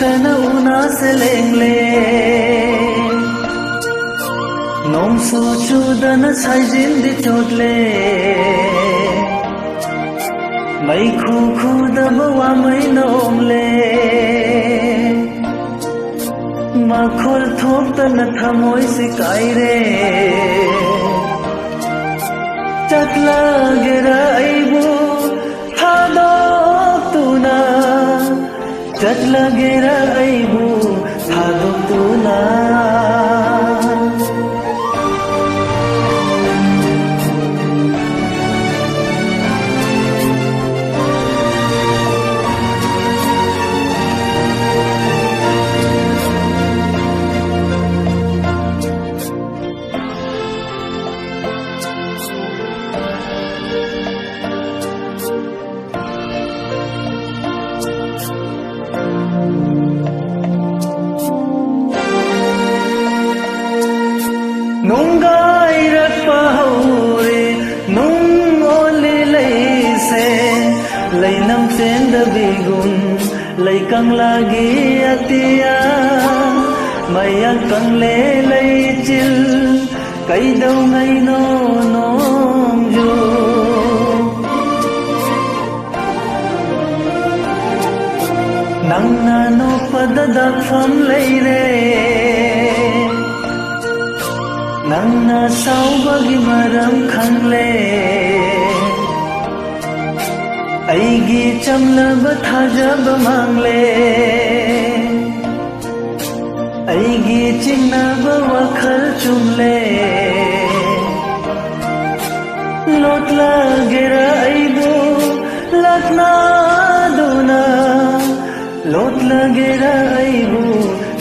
ꯊꯣꯛꯇꯅ ꯎꯅꯥꯁꯦ ꯂꯦꯡꯂꯦ ꯅꯣꯡꯁꯨ ꯆꯨꯗꯅ ꯁꯥꯏꯖꯤꯟꯗꯤ ꯆꯣꯠꯂꯦ ꯃꯩꯈꯨ ꯈꯨꯗꯕ ꯋꯥꯃꯩꯅ ꯑꯣꯝꯂꯦ ꯃꯈꯣꯜ ꯊꯣꯛꯇꯅ ꯊꯃꯣꯏꯁꯤ ꯀꯥꯏꯔꯦ ꯆꯠꯂꯒꯦꯔꯥ ꯑꯩꯕꯨ ꯊꯥꯗꯣꯛꯇꯨꯅ ꯆꯠꯂꯒꯦꯔꯥ ꯑꯩꯕꯨ ꯊꯥꯗꯣꯛꯇꯨꯅ ꯅꯨꯡꯒꯥꯏꯔꯛꯄ ꯍꯧꯔꯦ ꯅꯨꯡ ꯑꯣꯜꯂꯦ ꯂꯩꯁꯦ ꯂꯩꯅꯝ ꯆꯦꯟꯗꯕꯤꯒꯨꯝ ꯂꯩꯀꯪꯂꯥꯒꯤ ꯑꯇꯤꯌꯥ ꯃꯌꯥꯛ ꯀꯪꯂꯦ ꯂꯩꯆꯤꯜ ꯀꯩꯗꯧꯉꯩꯅꯣ ꯅꯣꯡꯖꯨ ꯅꯪꯅ ꯅꯣꯛꯄꯗ ꯗꯥꯛꯐꯝ ꯂꯩꯔꯦ ꯅꯪꯅ ꯁꯥꯎꯕꯒꯤ ꯃꯔꯝ ꯈꯪꯂꯦ ꯑꯩꯒꯤ ꯆꯝꯂꯕ ꯊꯥꯖꯕ ꯃꯥꯡꯂꯦ ꯑꯩꯒꯤ ꯆꯤꯡꯅꯕ ꯋꯥꯈꯜ ꯆꯨꯝꯂꯦ ꯂꯣꯠꯂꯒꯦꯔꯥ ꯑꯩꯕꯨ ꯂꯛꯅꯗꯨꯅ ꯂꯣꯠꯂꯒꯦꯔꯥ ꯑꯩꯕꯨ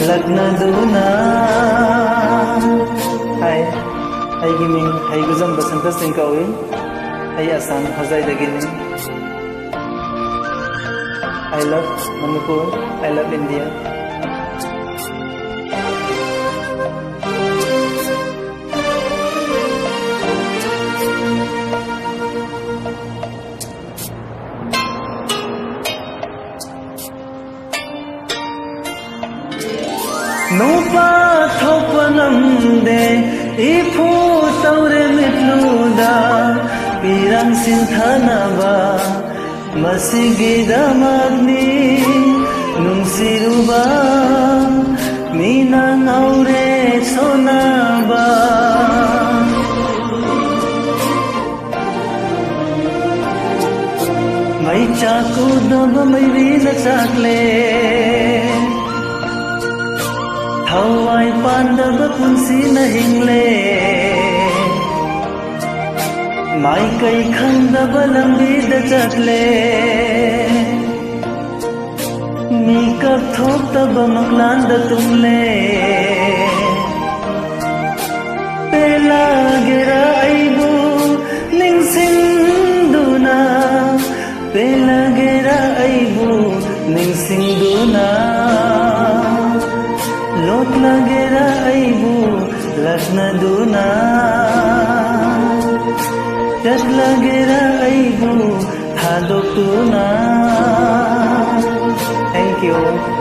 ꯂꯛꯅꯗꯨꯅ Hi, ꯑꯩꯒꯤ ꯃꯤꯡ ꯍꯩꯒꯨꯖꯝ ꯕꯁꯟꯇ ꯁꯤꯡ ꯀꯧꯏ ꯑꯩ Assam ꯍꯣꯖꯥꯏꯗꯒꯤꯅꯤ I love Manipur, I love India. Nupa thopa ngamde ifu taure mitluda pirang sinthanaba masigi damagni nungsiruba mina ngaure sonaba mai chaku daba mairi na chakle Hawai pandaba punsi na hingle Mai kai khandaba lambi da chatle Mi kap thok taba maklan da tumle Pela gira aibu ningsing duna Pela gira aibu ningsing duna Lotlagera aibu laknaduna Chatlagera aibu thadokuna Thank you.